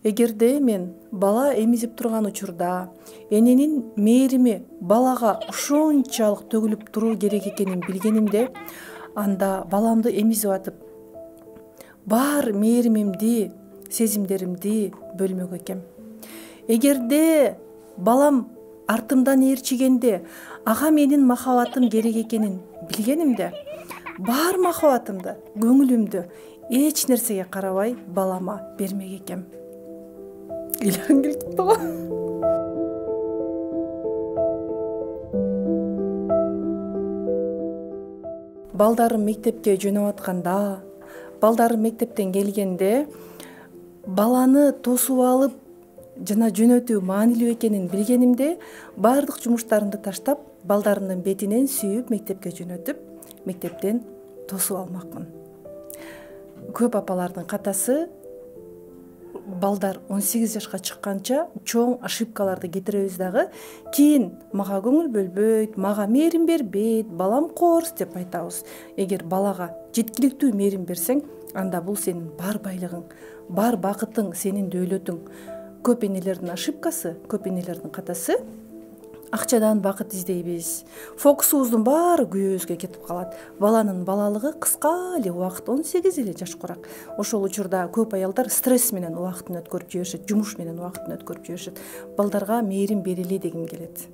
Эгерде мен бала эмизип турган учурда эненин мээрими балага ушунчалык төгүлүп туруу керек экенин билгенимде, анда баламды эмизип атып бар мээримимди, сезимдеримди бөлмөк экем. Эгерде балам артымдан ээрчигенде ага менин махабатым керек экенин билгенимде, бар махабатымды, көңүлүмдү эч нерсеге карабай балама бермек экем. Ыйларың келип калды го. Балдарым мектепке жөнөп атканда, балдарым мектептен келгенде баланы тосуп алып жана жөнөтүү маанилүү экенин билгенимде, баардык жумуштарымды таштап, балдарымдын бетинен сүйүп мектепке жөнөтүп, мектептен тосуп алмакмын. Көп апалардын катасы балдар 18 жашка чыкканча чоң ошибкаларды кетиребиз дагы, кийин мага көңүл бөлбөйт, мага мээрим бербейт, балам коорс деп айтабыз. Эгер балага жеткиликтүү мээрим берсең, анда бул сенин бар байлыгың, бар бакытың, сенин дөөлөтүң. Көп энелердин ошибкасы, көп энелердин катасы акчадан бакыт издейбиз. Фокусубуздун баары күйөөбүзгө кетип калат. Баланын балалыгы кыска эле убакыт, 18 эле жашкурак. Ошол учурда көп аялдар стресс менен убакытын өткөрүп жиберишет, жумуш менен убакытын өткөрүп жиберишет. Балдарга мээрим берели дегим келет.